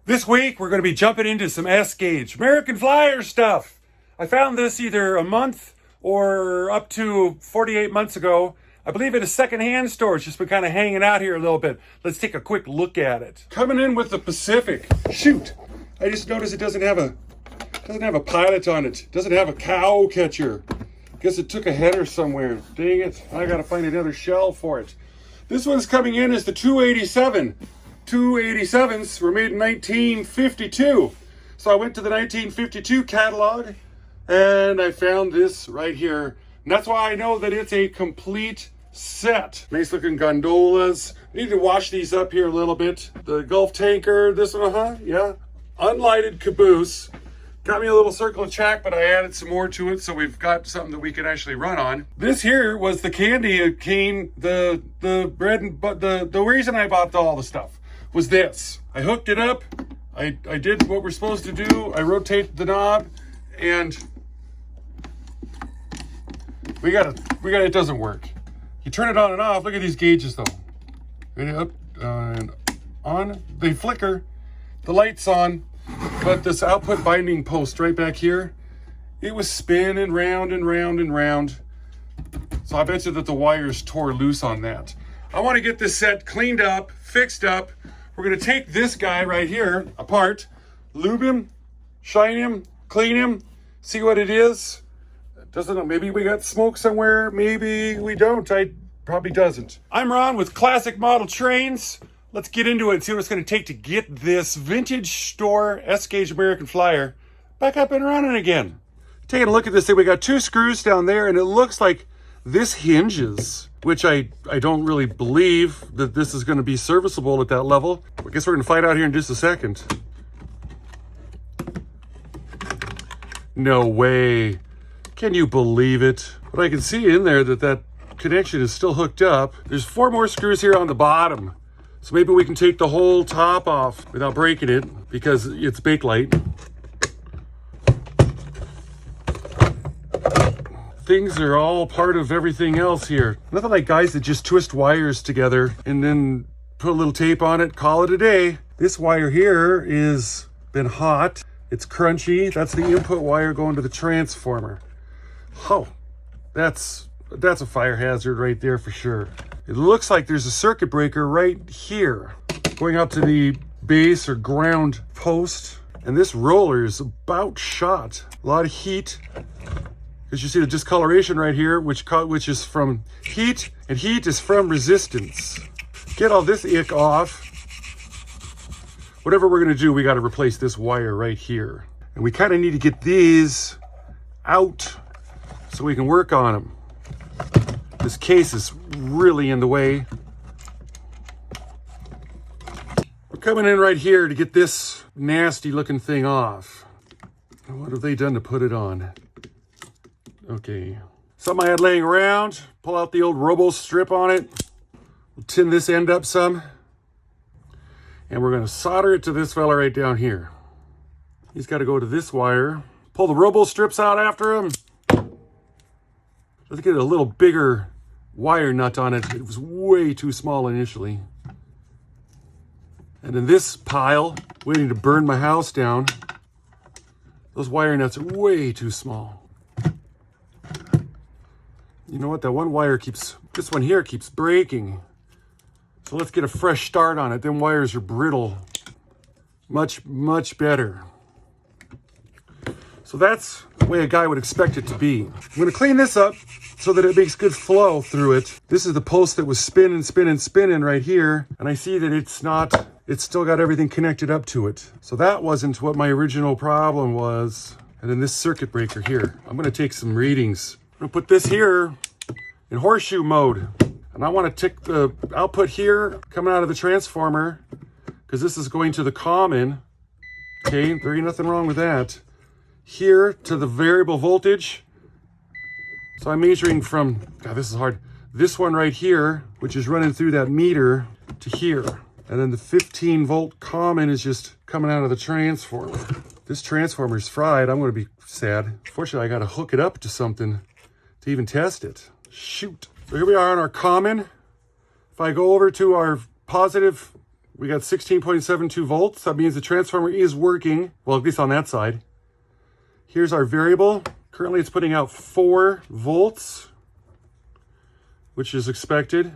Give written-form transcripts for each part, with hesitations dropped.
This week, we're going to be jumping into some S-Gauge, American Flyer stuff. I found this either a month or up to 48 months ago. I believe at a secondhand store. It's just been kind of hanging out here a little bit. Let's take a quick look at it. Coming in with the Pacific. Shoot, I just noticed it doesn't have a pilot on it. Doesn't have a cow catcher. Guess it took a header somewhere. Dang it, I gotta find another shell for it. This one's coming in as the 287. 287s were made in 1952. So I went to the 1952 catalog and I found this right here. And that's why I know that it's a complete set. Nice looking gondolas. I need to wash these up here a little bit. The Gulf tanker, this one, yeah. Unlighted caboose. Got me a little circle of track, but I added some more to it, so we've got something that we can actually run on. This here was the candy cane, the bread and the reason I bought all the stuff was this. I hooked it up. I did what we're supposed to do. I rotated the knob, and it doesn't work. You turn it on and off. Look at these gauges though. Ready, up and on. They flicker. The light's on. But this output binding post right back here, it was spinning round and round and round. So I bet you that the wires tore loose on that. I want to get this set cleaned up, fixed up. We're going to take this guy right here apart, lube him, shine him, clean him, see what it is. Doesn't know, maybe we got smoke somewhere, maybe we don't. I probably doesn't. I'm Ron with Classic Model Trains. Let's get into it and see what it's going to take to get this vintage store S-Gauge American Flyer back up and running again. Taking a look at this thing, we got two screws down there and it looks like this hinges, which I don't really believe that this is going to be serviceable at that level. I guess we're going to find out here in just a second. No way. Can you believe it? But I can see in there that connection is still hooked up. There's 4 more screws here on the bottom. So maybe we can take the whole top off without breaking it because it's Bakelite. Things are all part of everything else here. Nothing like guys that just twist wires together and then put a little tape on it, call it a day. This wire here is been hot. It's crunchy. That's the input wire going to the transformer. Oh, that's a fire hazard right there for sure. It looks like there's a circuit breaker right here going up to the base or ground post. And this roller is about shot. A lot of heat. As you see the discoloration right here, which is from heat, and heat is from resistance. Get all this ick off. Whatever we're gonna do, we gotta replace this wire right here. And we kinda need to get these out so we can work on them. This case is really in the way. We're coming in right here to get this nasty looking thing off. What have they done to put it on? Okay. Something I had laying around. Pull out the old robo strip on it. We'll tin this end up some. And we're going to solder it to this fella right down here. He's got to go to this wire. Pull the robo strips out after him. Let's get a little bigger wire nut on it. It was way too small initially. And in this pile, waiting to burn my house down, those wire nuts are way too small. You know what? That one wire this one here keeps breaking. So let's get a fresh start on it. Them wires are brittle. Much, much better. So that's the way a guy would expect it to be. I'm gonna clean this up so that it makes good flow through it. This is the post that was spinning right here. And I see that it's still got everything connected up to it. So that wasn't what my original problem was. And then this circuit breaker here. I'm gonna take some readings. I'm gonna put this here in horseshoe mode. And I wanna take the output here coming out of the transformer because this is going to the common. Okay, there ain't nothing wrong with that. Here to the variable voltage. So I'm measuring from, God, this is hard. This one right here, which is running through that meter to here. And then the 15 volt common is just coming out of the transformer. This transformer is fried. I'm gonna be sad. Fortunately, I gotta hook it up to something to even test it. Shoot. So here we are on our common. If I go over to our positive We got 16.72 volts. That means the transformer is working. Well, at least on that side. Here's our variable. Currently it's putting out 4 volts, which is expected.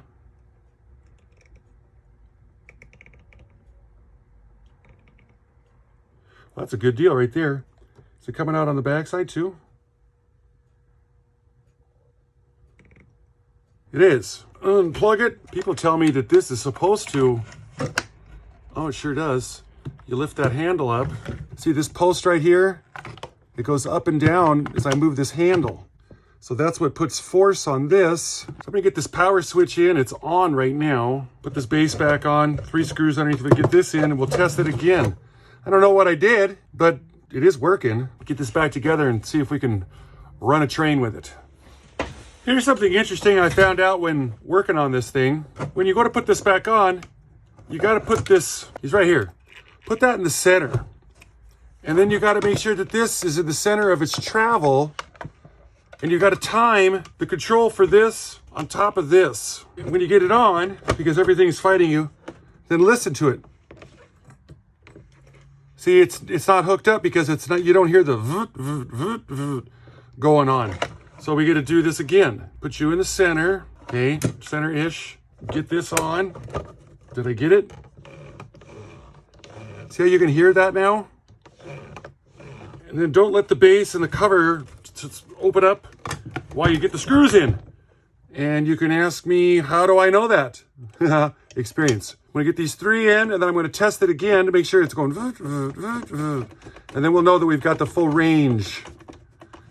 Well, that's a good deal right there. Is it coming out on the backside too? It is. Unplug it. People tell me that this is supposed to... Oh, it sure does. You lift that handle up. See this post right here? It goes up and down as I move this handle. So that's what puts force on this. So I'm gonna get this power switch in. It's on right now. Put this base back on. 3 screws underneath. We get this in and we'll test it again. I don't know what I did, but it is working. Get this back together and see if we can run a train with it. Here's something interesting I found out when working on this thing. When you go to put this back on, you got to put this, he's right here. Put that in the center. And then you got to make sure that this is in the center of its travel. And you got to time the control for this on top of this. When you get it on, because everything's fighting you, then listen to it. See, it's not hooked up because it's not, you don't hear the voot, voot, voot, voot going on. So we got to do this again. Put you in the center, okay, center-ish. Get this on. Did I get it? See how you can hear that now? And then don't let the base and the cover just open up while you get the screws in. And you can ask me, how do I know that? Experience. I'm going to get these 3 in, and then I'm going to test it again to make sure it's going voot, voot, voot, voot. And then we'll know that we've got the full range.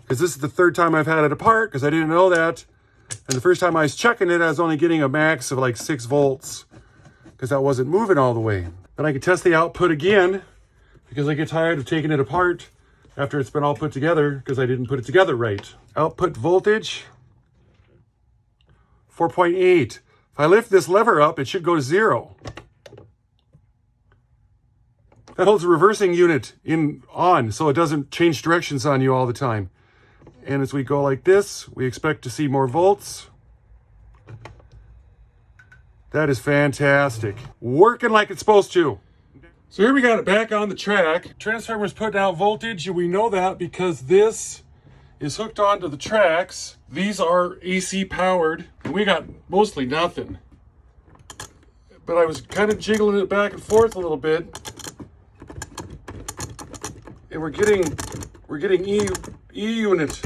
Because this is the 3rd time I've had it apart, because I didn't know that. And the first time I was checking it, I was only getting a max of like 6 volts. Because that wasn't moving all the way. Then I can test the output again, because I get tired of taking it apart after it's been all put together, because I didn't put it together right. Output voltage, 4.8. If I lift this lever up, it should go to 0. That holds the reversing unit on, so it doesn't change directions on you all the time. And as we go like this, we expect to see more volts. That is fantastic. Working like it's supposed to. So here we got it back on the track. Transformer's putting out voltage, and we know that because this is hooked onto the tracks. These are AC powered, and we got mostly nothing. But I was kind of jiggling it back and forth a little bit. And we're getting E unit.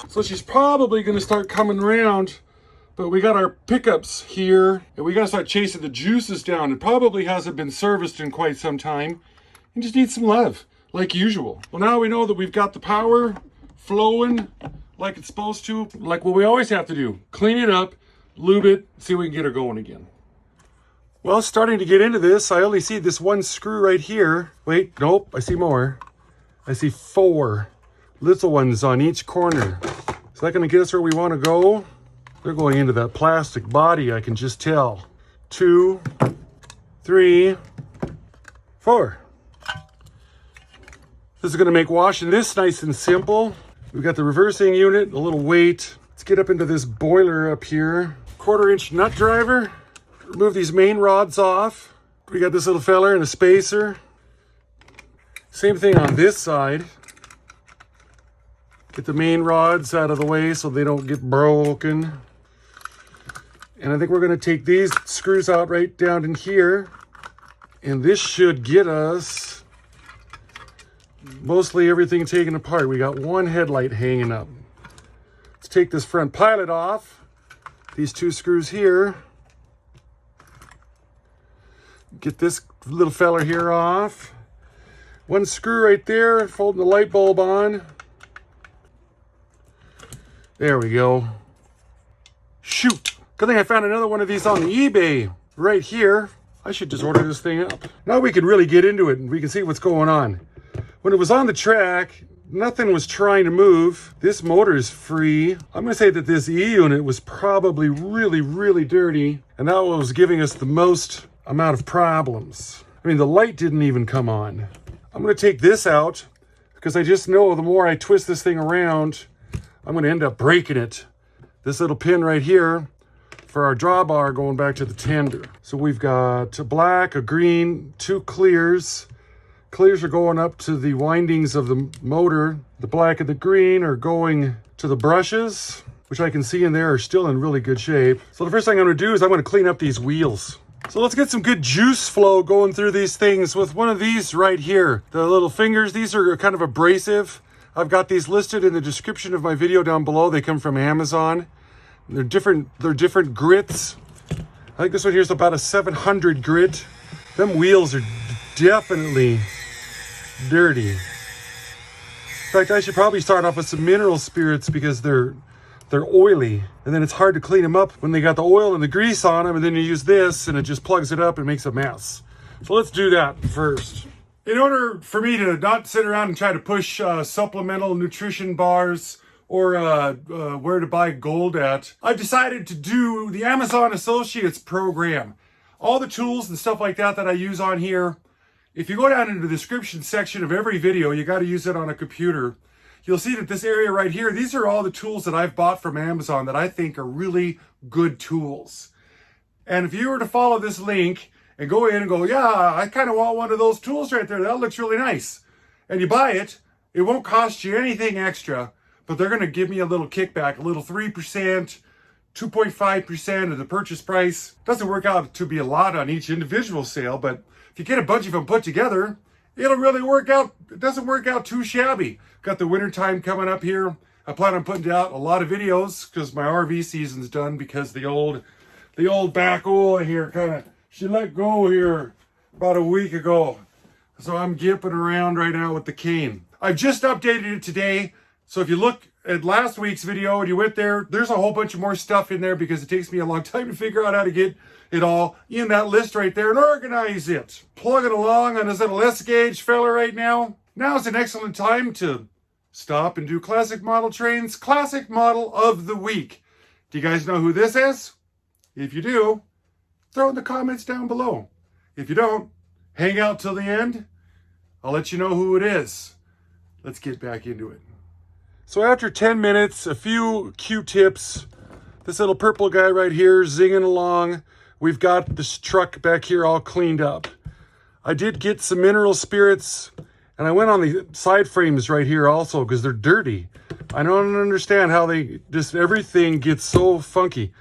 So she's probably going to start coming around, but we got our pickups here, and we got to start chasing the juices down. It probably hasn't been serviced in quite some time, and just needs some love, like usual. Well, now we know that we've got the power flowing like it's supposed to, like what we always have to do. Clean it up, lube it, see if we can get her going again. Well, starting to get into this, I only see this 1 screw right here. Wait, nope, I see more. I see 4 little ones on each corner. Is that going to get us where we want to go? They're going into that plastic body, I can just tell. 2, 3, 4. This is going to make washing this nice and simple. We've got the reversing unit, a little weight. Let's get up into this boiler up here. 1/4-inch nut driver. Remove these main rods off. We got this little feller and a spacer. Same thing on this side. Get the main rods out of the way so they don't get broken. And I think we're going to take these screws out right down in here. And this should get us mostly everything taken apart. We got 1 headlight hanging up. Let's take this front pilot off. These 2 screws here. Get this little fella here off. 1 screw right there, holding the light bulb on. There we go. Shoot. Good thing I found another one of these on the eBay right here. I should just order this thing up. Now we can really get into it and we can see what's going on. When it was on the track, nothing was trying to move. This motor is free. I'm going to say that this E unit was probably really, really dirty. And that was giving us the most amount of problems. I mean, the light didn't even come on. I'm going to take this out because I just know the more I twist this thing around, I'm going to end up breaking it. This little pin right here for our drawbar going back to the tender. So we've got a black, a green, 2 clears. Clears are going up to the windings of the motor. The black and the green are going to the brushes, which I can see in there are still in really good shape. So the first thing I'm gonna do is I'm gonna clean up these wheels. So let's get some good juice flow going through these things with one of these right here. The little fingers, these are kind of abrasive. I've got these listed in the description of my video down below. They come from Amazon. They're different grits. I think this one here is about a 700 grit. Them wheels are definitely dirty. In fact, I should probably start off with some mineral spirits because they're oily, and then it's hard to clean them up when they got the oil and the grease on them, and then you use this and it just plugs it up and makes a mess. So let's do that first. In order for me to not sit around and try to push supplemental nutrition bars or where to buy gold at, I've decided to do the Amazon Associates program. All the tools and stuff like that I use on here, if you go down into the description section of every video, you got to use it on a computer. You'll see that this area right here, these are all the tools that I've bought from Amazon that I think are really good tools. And if you were to follow this link and go in and go, yeah, I kind of want one of those tools right there, that looks really nice, and you buy it, it won't cost you anything extra, but they're going to give me a little kickback, a little 3%, 2.5% of the purchase price. Doesn't work out to be a lot on each individual sale, but if you get a bunch of them put together, it'll really work out. It doesn't work out too shabby. Got the winter time coming up here. I plan on putting out a lot of videos because my RV season's done, because the old back oil here she let go here about a week ago. So I'm gipping around right now with the cane. I've just updated it today. So if you look at last week's video and you went there, there's a whole bunch of more stuff in there because it takes me a long time to figure out how to get it all in that list right there and organize it. Plugging along on this little S-gauge fella right now. Now's an excellent time to stop and do Classic Model Train's Classic Model of the Week. Do you guys know who this is? If you do, throw in the comments down below. If you don't, hang out till the end. I'll let you know who it is. Let's get back into it. So after 10 minutes, a few Q-tips, this little purple guy right here zinging along. We've got this truck back here all cleaned up. I did get some mineral spirits, and I went on the side frames right here also because they're dirty. I don't understand how everything gets so funky.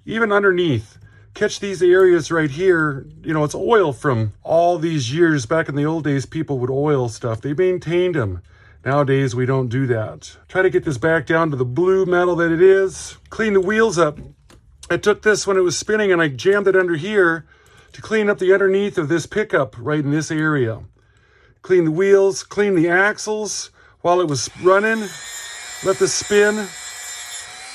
Even underneath, catch these areas right here. You know, it's oil from all these years. Back in the old days, people would oil stuff. They maintained them. Nowadays, we don't do that. Try to get this back down to the blue metal that it is. Clean the wheels up. I took this when it was spinning and I jammed it under here to clean up the underneath of this pickup right in this area. Clean the wheels, clean the axles while it was running. Let this spin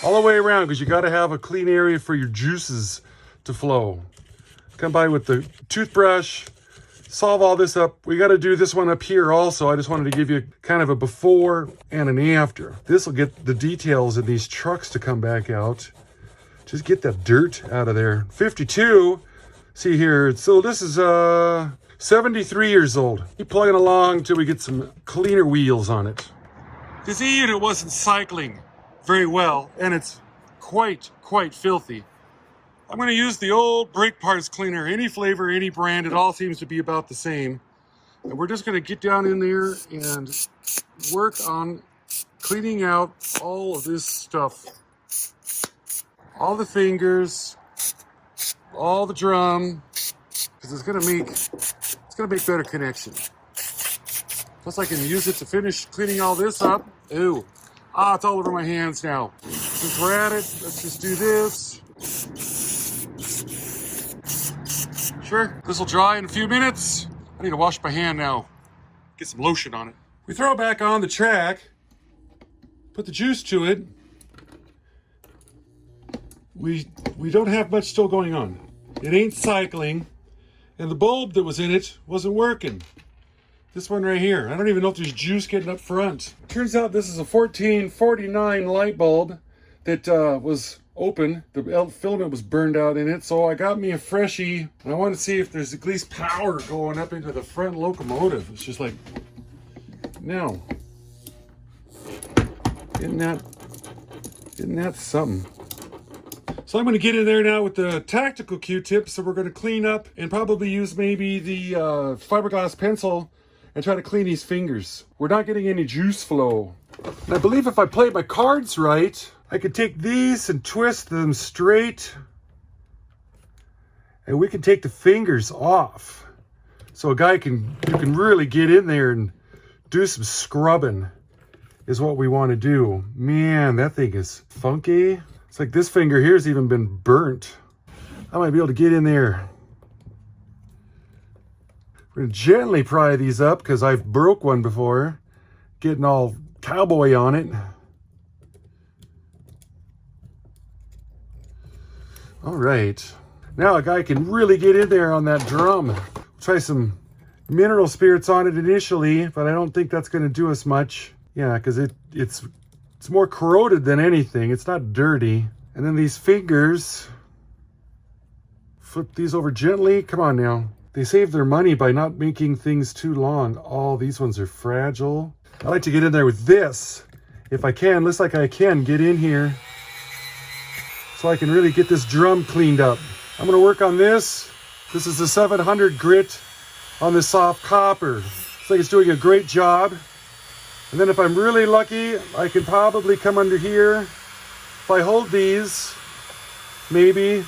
all the way around because you got to have a clean area for your juices to flow. Come by with the toothbrush, solve all this up. We got to do this one up here also. I just wanted to give you kind of a before and an after. This will get the details of these trucks to come back out. Just get that dirt out of there. 52, see here, so this is 73 years old. Keep plugging along until we get some cleaner wheels on it. This unit wasn't cycling very well, and it's quite filthy. I'm going to use the old brake parts cleaner, any flavor, any brand, it all seems to be about the same. And we're just going to get down in there and work on cleaning out all of this stuff. All the fingers, all the drum, because it's gonna make better connection. Plus I can use it to finish cleaning all this up. Ooh, it's all over my hands now. Since we're at it, let's just do this. Sure, this will dry in a few minutes. I need to wash my hand now. Get some lotion on it. We throw it back on the track, put the juice to it. We don't have much still going on. It ain't cycling, and the bulb that was in it wasn't working. This one right here, I don't even know if there's juice getting up front. Turns out this is a 1449 light bulb that was open. The filament was burned out in it, so I got me a freshie, and I want to see if there's at least power going up into the front locomotive. It's just like, no. Isn't that something? So I'm going to get in there now with the tactical Q-tips. So we're going to clean up and probably use maybe the fiberglass pencil and try to clean these fingers. We're not getting any juice flow. And I believe if I played my cards right, I could take these and twist them straight, and we can take the fingers off. So you can really get in there and do some scrubbing is what we want to do. Man, that thing is funky. It's like this finger here's even been burnt. I might be able to get in there. We're going to gently pry these up because I've broke one before, getting all cowboy on it. All right. Now a guy can really get in there on that drum. Try some mineral spirits on it initially, but I don't think that's going to do us much. Yeah, because it's more corroded than anything. It's not dirty. And then these fingers, flip these over gently. Come on now. They save their money by not making things too long. Oh, these ones are fragile. I like to get in there with this. If I can, looks like I can get in here so I can really get this drum cleaned up. I'm going to work on this. This is the 700 grit on this soft copper. Looks like it's doing a great job. And then if I'm really lucky, I can probably come under here. If I hold these, maybe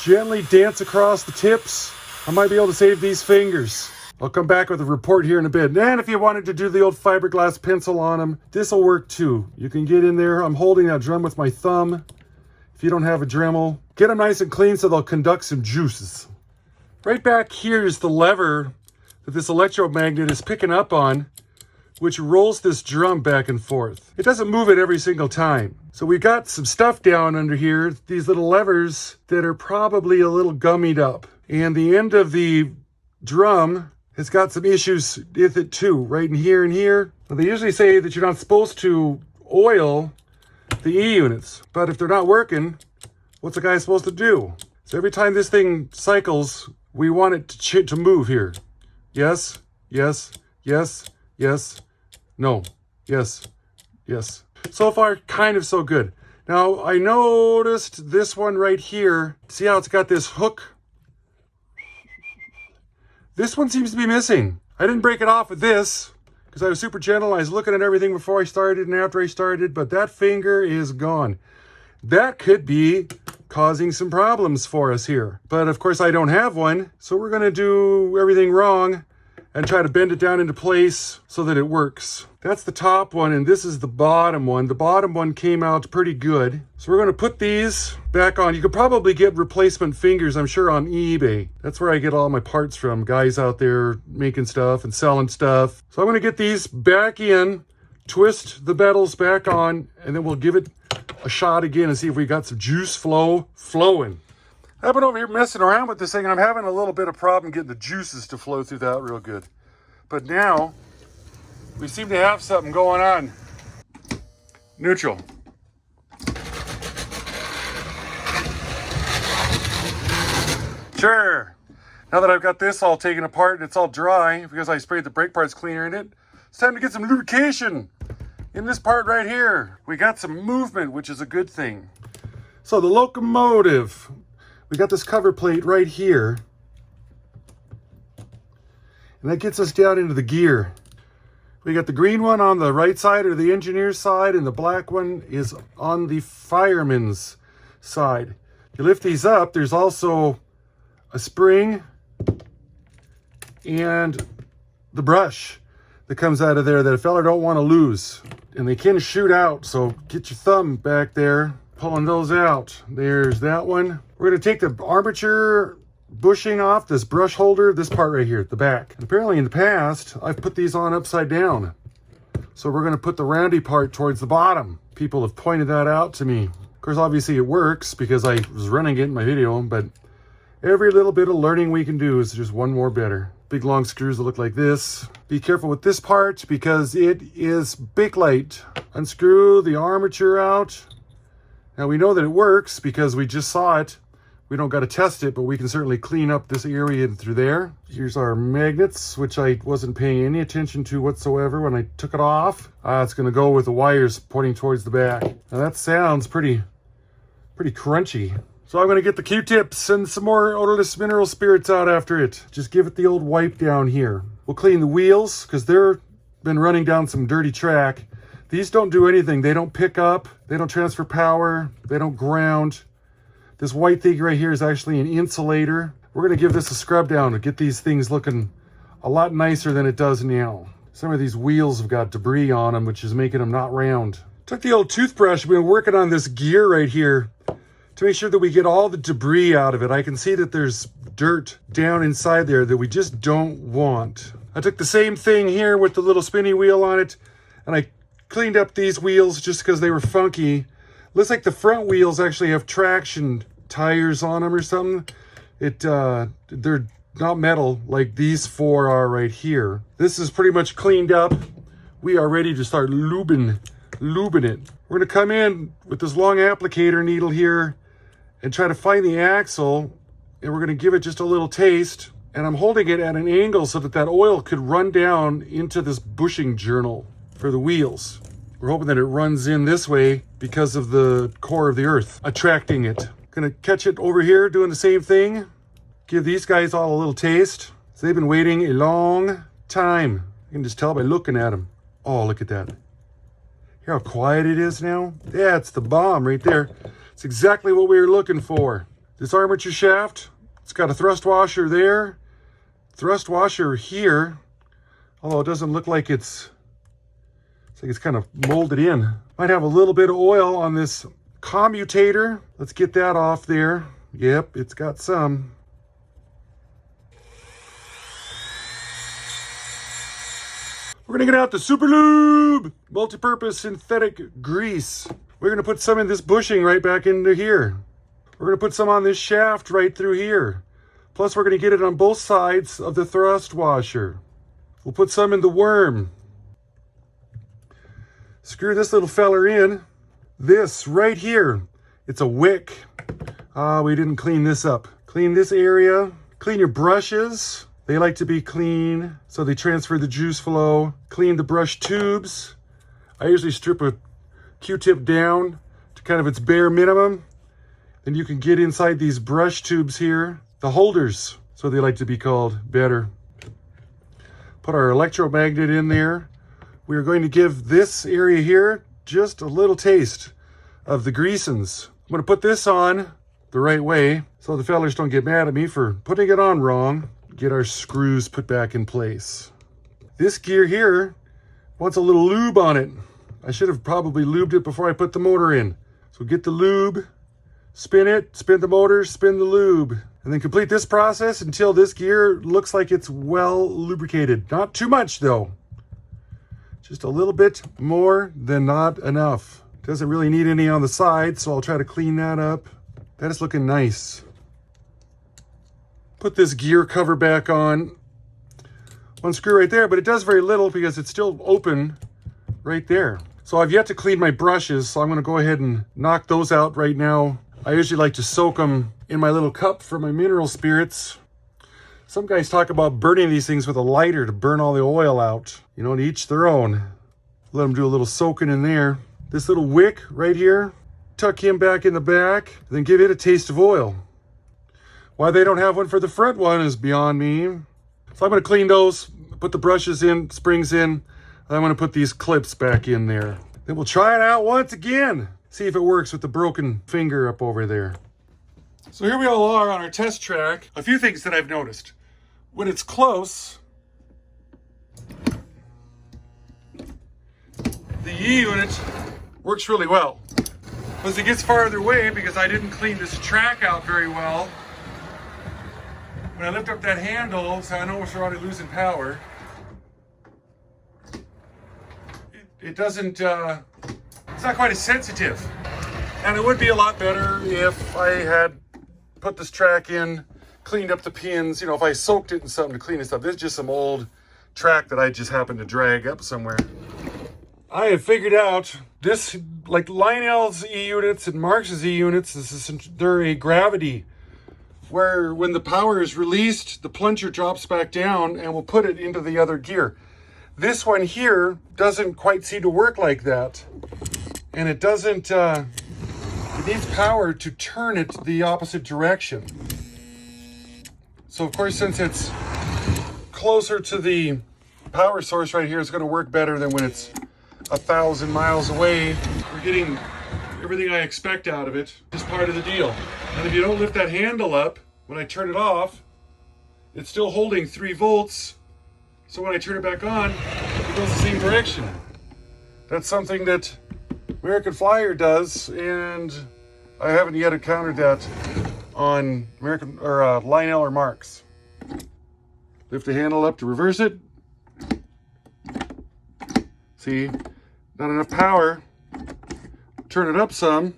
gently dance across the tips, I might be able to save these fingers. I'll come back with a report here in a bit. And if you wanted to do the old fiberglass pencil on them, this will work too. You can get in there. I'm holding that drum with my thumb. If you don't have a Dremel, get them nice and clean so they'll conduct some juices. Right back here is the lever that this electromagnet is picking up on, which rolls this drum back and forth. It doesn't move it every single time. So we've got some stuff down under here, these little levers that are probably a little gummied up. And the end of the drum has got some issues with it too, right in here and here. Now, they usually say that you're not supposed to oil the E-units, but if they're not working, what's a guy supposed to do? So every time this thing cycles, we want it to move here. Yes, yes, yes, yes, no, yes, yes. So far, kind of so good. Now, I noticed this one right here. See how it's got this hook? This one seems to be missing. I didn't break it off with this because I was super gentle. I was looking at everything before I started and after I started, but that finger is gone. That could be causing some problems for us here. But of course I don't have one, so we're gonna do everything wrong and try to bend it down into place so that it works. That's the top one, and this is the bottom one. The bottom one came out pretty good. So we're gonna put these back on. You could probably get replacement fingers, I'm sure, on eBay. That's where I get all my parts from, guys out there making stuff and selling stuff. So I'm gonna get these back in, twist the metals back on, and then we'll give it a shot again and see if we got some juice flowing. I've been over here messing around with this thing, and I'm having a little bit of problem getting the juices to flow through that real good. But now, we seem to have something going on. Neutral. Sure. Now that I've got this all taken apart and it's all dry, because I sprayed the brake parts cleaner in it, it's time to get some lubrication in this part right here. We got some movement, which is a good thing. So the Locomotive. We got this cover plate right here, and that gets us down into the gear. We got the green one on the right side, or the engineer's side, and the black one is on the fireman's side. You lift these up, there's also a spring and the brush that comes out of there that a fella don't want to lose. And they can shoot out, so get your thumb back there, pulling those out. There's that one. We're going to take the armature bushing off this brush holder, this part right here at the back. And apparently in the past, I've put these on upside down. So we're going to put the roundy part towards the bottom. People have pointed that out to me. Of course, obviously it works because I was running it in my video, but every little bit of learning we can do is just one more better. Big long screws that look like this. Be careful with this part because it is bakelite. Unscrew the armature out. Now we know that it works because we just saw it. We don't got to test it, but we can certainly clean up this area through there. Here's our magnets, which I wasn't paying any attention to whatsoever when I took it off. It's going to go with the wires pointing towards the back. Now that sounds pretty crunchy. So I'm going to get the Q-tips and some more odorless mineral spirits out after it. Just give it the old wipe down here. We'll clean the wheels because they're been running down some dirty track. These don't do anything. They don't pick up. They don't transfer power. They don't ground. This white thing right here is actually an insulator. We're going to give this a scrub down to get these things looking a lot nicer than it does now. Some of these wheels have got debris on them, which is making them not round. Took the old toothbrush. We've been working on this gear right here to make sure that we get all the debris out of it. I can see that there's dirt down inside there that we just don't want. I took the same thing here with the little spinny wheel on it, and I cleaned up these wheels just because they were funky. Looks like the front wheels actually have traction tires on them or something. They're not metal like these four are right here. This is pretty much cleaned up. We are ready to start lubing it. We're gonna come in with this long applicator needle here and try to find the axle, and we're gonna give it just a little taste. And I'm holding it at an angle so that that oil could run down into this bushing journal for the wheels. We're hoping that it runs in this way because of the core of the earth attracting it. Gonna catch it over here doing the same thing. Give these guys all a little taste. So they've been waiting a long time. You can just tell by looking at them. Oh, look at that. Hear how quiet it is now? That's the bomb right there. It's exactly what we were looking for. This armature shaft, it's got a thrust washer there. Thrust washer here. Although it doesn't look like it's like it's kind of molded in. Might have a little bit of oil on this commutator. Let's get that off there. Yep, it's got some. We're gonna get out the Super Lube multi-purpose synthetic grease. We're gonna put some in this bushing right back into here. We're gonna put some on this shaft right through here. Plus we're gonna get it on both sides of the thrust washer. We'll put some in the worm. Screw this little feller in. This right here, it's a wick. We didn't clean this up. Clean this area. Clean your brushes. They like to be clean, so they transfer the juice flow. Clean the brush tubes. I usually strip a Q-tip down to kind of its bare minimum. Then you can get inside these brush tubes here. The holders, so they like to be called, better. Put our electromagnet in there. We're going to give this area here just a little taste of the greasins. I'm going to put this on the right way so the fellers don't get mad at me for putting it on wrong. Get our screws put back in place. This gear here wants a little lube on it. I should have probably lubed it before I put the motor in. So get the lube, spin it, spin the motor, spin the lube, and then complete this process until this gear looks like it's well lubricated. Not too much though. Just a little bit more than not enough. Doesn't really need any on the side, so I'll try to clean that up. That is looking nice. Put this gear cover back on. One screw right there, but it does very little because it's still open right there. So I've yet to clean my brushes, so I'm gonna go ahead and knock those out right now. I usually like to soak them in my little cup for my mineral spirits. Some guys talk about burning these things with a lighter to burn all the oil out. You know, to each their own. Let them do a little soaking in there. This little wick right here, tuck him back in the back, then give it a taste of oil. Why they don't have one for the front one is beyond me. So I'm going to clean those, put the brushes in, springs in, and I'm going to put these clips back in there. Then we'll try it out once again. See if it works with the broken finger up over there. So here we all are on our test track. A few things that I've noticed. When it's close, the E unit works really well. As it gets farther away, because I didn't clean this track out very well, when I lift up that handle, so I know we're already losing power, it doesn't, it's not quite as sensitive. And it would be a lot better if I had put this track in, cleaned up the pins, you know, if I soaked it in something to clean this up. This is just some old track that I just happened to drag up somewhere. I have figured out this, like Lionel's E units and Marx's E units, they're a gravity, where when the power is released, the plunger drops back down and will put it into the other gear. This one here doesn't quite seem to work like that. And it doesn't it needs power to turn it the opposite direction. So of course, since it's closer to the power source right here, it's going to work better than when it's 1,000 miles away. We're getting everything I expect out of it. It's part of the deal. And if you don't lift that handle up, when I turn it off, it's still holding 3 volts. So when I turn it back on, it goes the same direction. That's something that American Flyer does, and I haven't yet encountered that on American or Lionel or Marks. Lift the handle up to reverse it. See, not enough power. Turn it up some.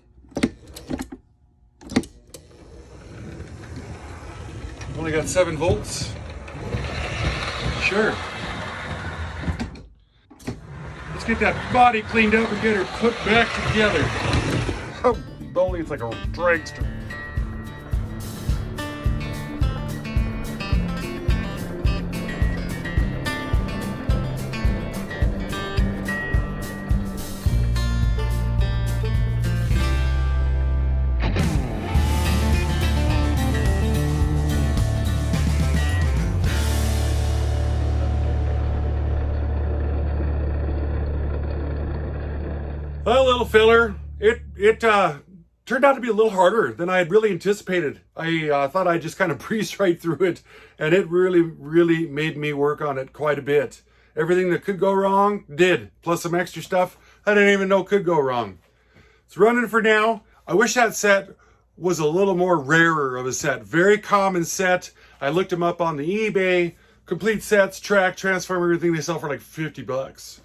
Only got 7 volts. Sure. Let's get that body cleaned up and get her put back together. Oh, only it's like a dragster. Well, little filler, it turned out to be a little harder than I had really anticipated. I thought I just kind of breezed right through it, and it really made me work on it quite a bit. Everything that could go wrong did, plus some extra stuff I didn't even know could go wrong. It's running for now. I wish that set was a little more rarer of a set. Very common set. I looked them up on the eBay. Complete sets, track, transformer, everything they sell for like $50.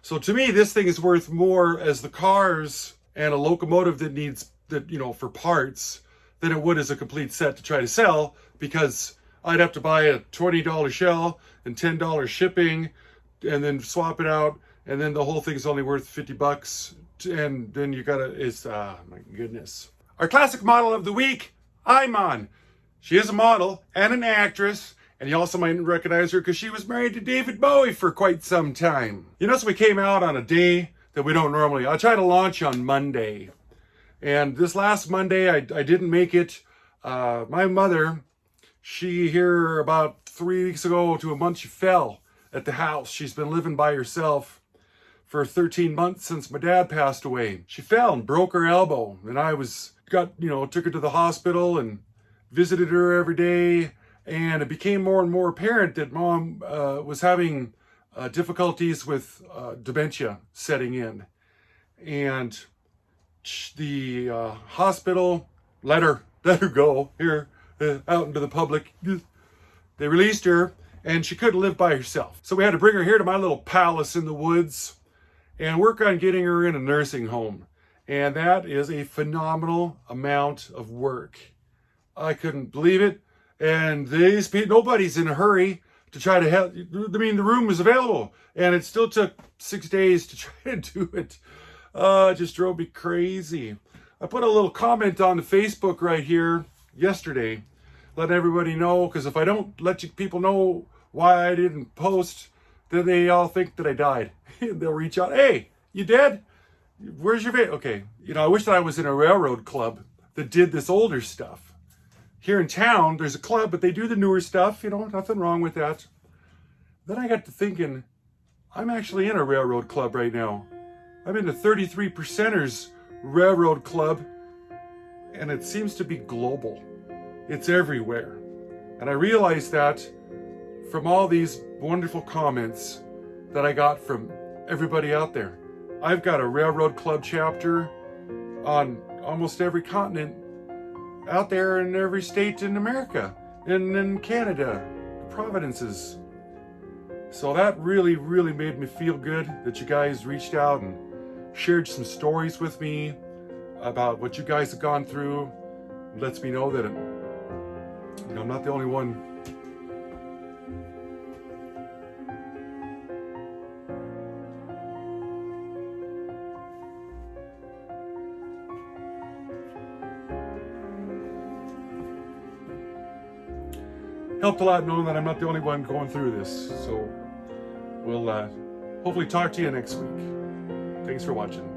So to me, this thing is worth more as the cars and a locomotive that needs that, for parts than it would as a complete set to try to sell, because I'd have to buy a $20 shell and $10 shipping and then swap it out. And then the whole thing's only worth $50. And then you gotta, my goodness. Our classic model of the week, Iman. She is a model and an actress. And you also might recognize her because she was married to David Bowie for quite some time. So we came out on a day that we don't normally. I try to launch on Monday. And this last Monday, I didn't make it. My mother, she here about 3 weeks ago to a month, she fell at the house. She's been living by herself for 13 months since my dad passed away. She fell and broke her elbow. And I took her to the hospital and visited her every day. And it became more and more apparent that Mom was having difficulties with dementia setting in. And the hospital let her go here out into the public. They released her, and she couldn't live by herself. So we had to bring her here to my little palace in the woods and work on getting her in a nursing home. And that is a phenomenal amount of work. I couldn't believe it. And these people, nobody's in a hurry to try to help. The room was available, and it still took 6 days to try to do it. It just drove me crazy. I put a little comment on the Facebook right here yesterday, letting everybody know, because if I don't let people know why I didn't post, then they all think that I died. They'll reach out, hey, you dead? Where's your video? Okay, I wish that I was in a railroad club that did this older stuff. Here in town, there's a club, but they do the newer stuff, nothing wrong with that. Then I got to thinking, I'm actually in a railroad club right now. I'm in the 33 Percenters Railroad Club, and it seems to be global. It's everywhere. And I realized that from all these wonderful comments that I got from everybody out there. I've got a railroad club chapter on almost every continent out there in every state in America and in Canada, the provinces. So that really made me feel good that you guys reached out and shared some stories with me about what you guys have gone through. It lets me know that I'm not the only one. Helped a lot knowing that I'm not the only one going through this. So we'll hopefully talk to you next week. Thanks for watching.